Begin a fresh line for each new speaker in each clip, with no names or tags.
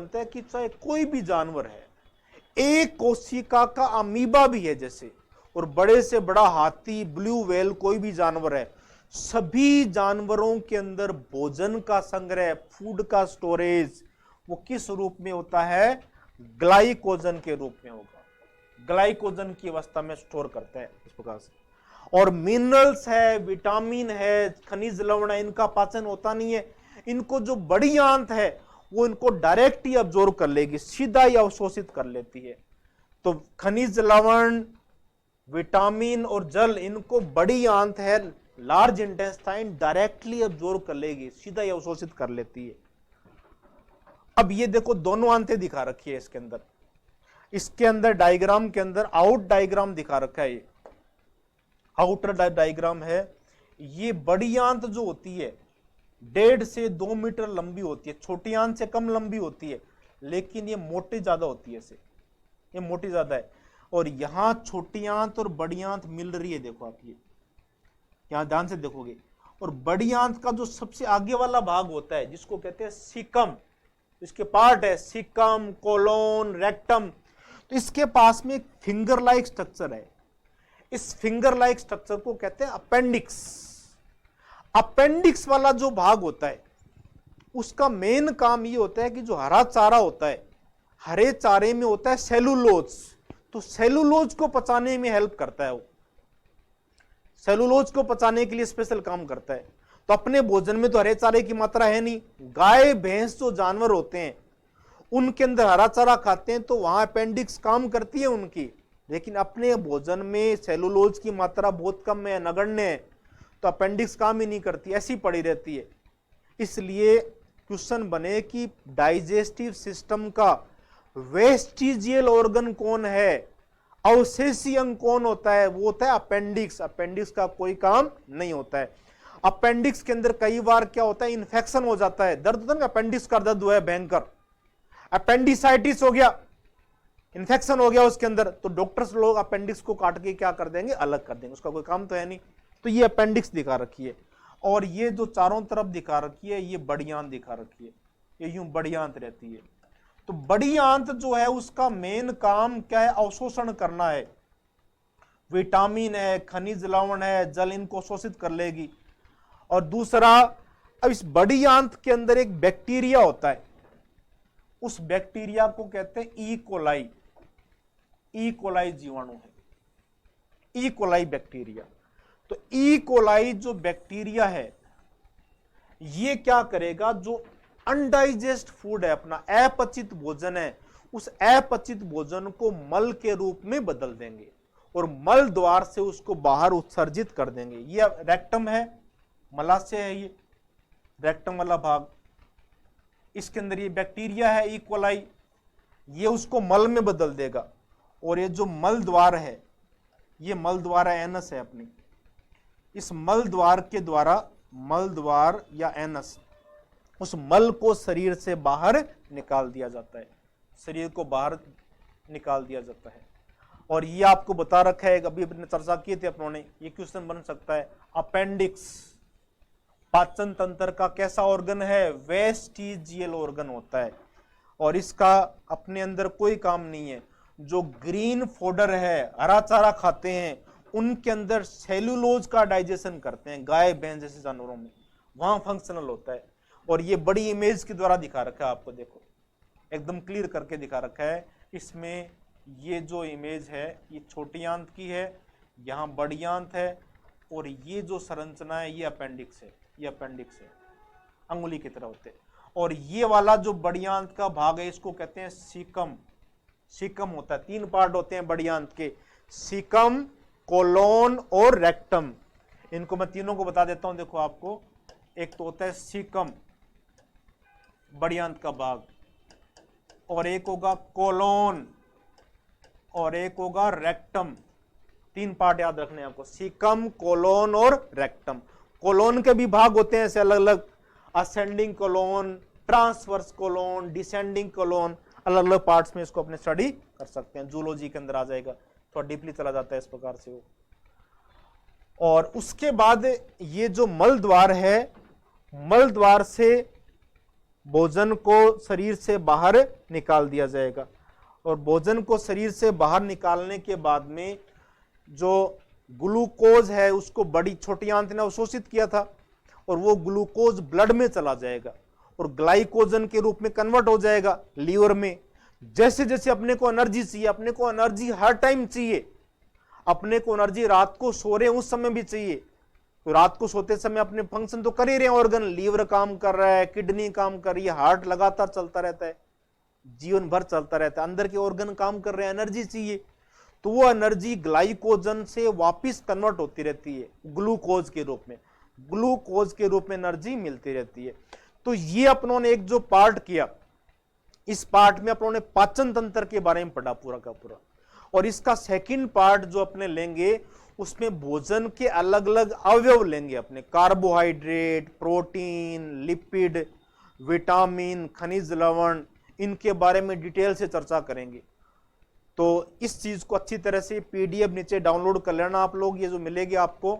बनता है कि चाहे कोई भी जानवर है, एक कोशिका का अमीबा भी है जैसे, और बड़े से बड़ा हाथी, ब्लू व्हेल, कोई भी जानवर है, सभी जानवरों के अंदर भोजन का संग्रह, फूड का स्टोरेज, वो किस रूप में होता है? ग्लाइकोजन के रूप में होगा। ग्लाइकोजन की अवस्था में स्टोर करता है इस प्रकार से। और मिनरल्स है, विटामिन है, खनिज लवण है, इनका पाचन होता नहीं है। इनको जो बड़ी आंत है वो इनको डायरेक्ट ही अब्जॉर्व कर लेगी, सीधा ही अवशोषित कर लेती है। तो खनिज लवण, विटामिन और जल, इनको बड़ी आंत है, लार्ज इंटेस्टाइन, डायरेक्टली अब्जॉर्व कर लेगी, सीधा ही अवशोषित कर लेती है। अब ये देखो दोनों आंतें दिखा रखी है इसके अंदर। इसके अंदर डायग्राम के अंदर आउट डायग्राम दिखा रखा है, ये आउटर डायग्राम है। ये बड़ी आंत जो होती है 1.5 से 2 मीटर लंबी होती है, छोटी आंत से कम लंबी होती है, लेकिन ये मोटी ज्यादा होती है, इसे ये मोटी ज्यादा है। और यहां छोटी आंत और बड़ी आंत मिल रही है, देखो आप ये यहां ध्यान से देखोगे। और बड़ी आंत का जो सबसे आगे वाला भाग होता है जिसको कहते हैं सीकम, इसके पार्ट है सीकम, कोलोन, रेक्टम, तो इसके पास में एक फिंगर लाइक स्ट्रक्चर है। इस फिंगर लाइक स्ट्रक्चर को कहते हैं अपेंडिक्स। अपेंडिक्स वाला जो भाग होता है उसका मेन काम ये होता है कि जो हरा चारा होता है, हरे चारे में होता है सेलुलोज, तो सेलुलोज को पचाने में हेल्प करता है वो, सेलुलोज को पचाने के लिए स्पेशल काम करता है। तो अपने भोजन में तो हरे चारे की मात्रा है नहीं, गाय भैंस जो जानवर होते हैं उनके अंदर हरा चारा खाते हैं, तो वहां अपेंडिक्स काम करती है उनकी, लेकिन अपने भोजन में सेलुलोज की मात्रा बहुत कम है, नगण्य है, तो अपेंडिक्स काम ही नहीं करती, ऐसी पड़ी रहती है। इसलिए क्वेश्चन बने कि डाइजेस्टिव सिस्टम का वेस्टिजियल ऑर्गन कौन है, अवशेषी अंग कौन होता है? वो होता है अपेंडिक्स। अपेंडिक्स का कोई काम नहीं होता है। अपेंडिक्स के अंदर कई बार क्या होता है, इन्फेक्शन हो जाता है, दर्द होता है ना, अपेंडिक्स का दर्द हुआ है भयंकर, अपेंडिसाइटिस हो गया, इन्फेक्शन हो गया उसके अंदर, तो डॉक्टर्स लोग अपेंडिक्स को काट के क्या कर देंगे, अलग कर देंगे, उसका कोई काम तो है नहीं। तो ये अपेंडिक्स दिखा रखी है। और ये जो चारों तरफ दिखा रखी है ये बड़ी आंत दिखा रखी है, ये यूं बड़ी आंत रहती है। तो बड़ी आंत जो है उसका मेन काम क्या है, अवशोषण करना है। विटामिन है, खनिज लवण है, जल, इनको शोषित कर लेगी। और दूसरा, अब इस बड़ी आंत के अंदर एक बैक्टीरिया होता है, उस बैक्टीरिया को कहते हैं ई कोलाई। ई कोलाई जीवाणु है, ई कोलाई बैक्टीरिया। तो ई कोलाई जो बैक्टीरिया है ये क्या करेगा, जो अनडाइजेस्ट फूड है, अपना अपचित भोजन है, उस अपचित भोजन को मल के रूप में बदल देंगे और मल द्वार से उसको बाहर उत्सर्जित कर देंगे। ये रेक्टम है, मलाशय है, ये रेक्टम वाला भाग, इसके अंदर ये बैक्टीरिया है ई कोलाई, ये उसको मल में बदल देगा। और ये जो मल द्वार है, ये मल द्वार एनस है अपनी, इस मल द्वार के द्वारा, मल द्वार या एनस, उस मल को शरीर से बाहर निकाल दिया जाता है, शरीर को बाहर निकाल दिया जाता है। और ये आपको बता रखा है, अभी अपने चर्चा की थी अपनों ने, ये क्वेश्चन बन सकता है। अपेंडिक्स पाचन तंत्र का कैसा ऑर्गन है, वेस्टिजियल ऑर्गन होता है, और इसका अपने अंदर कोई काम नहीं है। जो ग्रीन फोडर है, हरा चारा खाते हैं, उनके अंदर सेलुलोज का डाइजेशन करते हैं, गाय भैंस जैसे जानवरों में, वहां फंक्शनल होता है। और ये बड़ी इमेज के द्वारा दिखा रखा है आपको, देखो एकदम क्लियर करके दिखा रखा है इसमें। ये जो इमेज है ये छोटी आंत की है, यहाँ बड़ी आंत है, और ये जो संरचना है ये अपेंडिक्स है, ये अपेंडिक्स है, अंगुली की तरह होते हैं। और ये वाला जो बड़ी आंत का भाग है इसको कहते हैं सीकम। सीकम होता है, 3 पार्ट होते हैं बड़ी आंत के, सीकम, कोलोन और रेक्टम। इनको मैं तीनों को बता देता हूं, देखो आपको। एक तो होता है सीकम, बड़ी आंत का भाग, और एक होगा कोलोन, और एक होगा रेक्टम। 3 पार्ट याद रखने हैं आपको, सीकम, कोलोन और रेक्टम। कोलोन के भी भाग होते हैं ऐसे अलग अलग, ascending colon, transverse colon, descending colon, अलग अलग पार्ट्स में इसको अपने स्टडी कर सकते हैं, जूलॉजी के अंदर आ जाएगा, थोड़ा डीपली चला जाता है इस प्रकार से वो। और उसके बाद ये जो मल द्वार है, मल द्वार से भोजन को शरीर से बाहर निकाल दिया जाएगा। और भोजन को शरीर से बाहर निकालने के बाद में जो ग्लूकोज है उसको बड़ी छोटी आंत ने अवशोषित किया था, और वो ग्लूकोज ब्लड में चला जाएगा और ग्लाइकोजन के रूप में कन्वर्ट हो जाएगा लीवर में। जैसे जैसे अपने को एनर्जी चाहिए, अपने को एनर्जी हर टाइम चाहिए, अपने को एनर्जी रात को सो रहे हैं उस समय भी चाहिए, तो रात को सोते समय अपने फंक्शन तो कर ही रहे हैं, ऑर्गन, लीवर काम कर रहा है, किडनी काम कर रही है, हार्ट लगातार चलता रहता है, जीवन भर चलता रहता है, अंदर के ऑर्गन काम कर रहे हैं, एनर्जी चाहिए, तो वो एनर्जी ग्लाइकोजन से वापस कन्वर्ट होती रहती है ग्लूकोज के रूप में, ग्लूकोज के रूप में एनर्जी मिलती रहती है। तो ये अपनों ने एक जो पार्ट किया, इस पार्ट में अपनों ने पाचन तंत्र के बारे में पढ़ा पूरा का पूरा। और इसका सेकंड पार्ट जो अपने लेंगे उसमें भोजन के अलग अलग अवयव लेंगे अपने, कार्बोहाइड्रेट, प्रोटीन, लिपिड, विटामिन, खनिज लवण, इनके बारे में डिटेल से चर्चा करेंगे। तो इस चीज को अच्छी तरह से पीडीएफ नीचे डाउनलोड कर लेना आप लोग, ये जो मिलेगी आपको,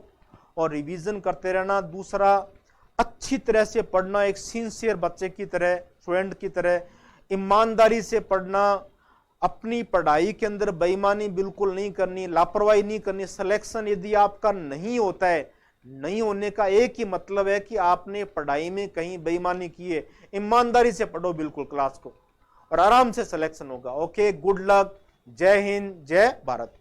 और रिवीजन करते रहना। दूसरा, अच्छी तरह से पढ़ना, एक सिंसियर बच्चे की तरह, स्टूडेंट की तरह ईमानदारी से पढ़ना, अपनी पढ़ाई के अंदर बेईमानी बिल्कुल नहीं करनी, लापरवाही नहीं करनी। सिलेक्शन यदि आपका नहीं होता है, नहीं होने का एक ही मतलब है कि आपने पढ़ाई में कहीं बेईमानी की है। ईमानदारी से पढ़ो बिल्कुल क्लास को, और आराम से सिलेक्शन होगा। ओके, गुड लक, जय हिंद, जय भारत।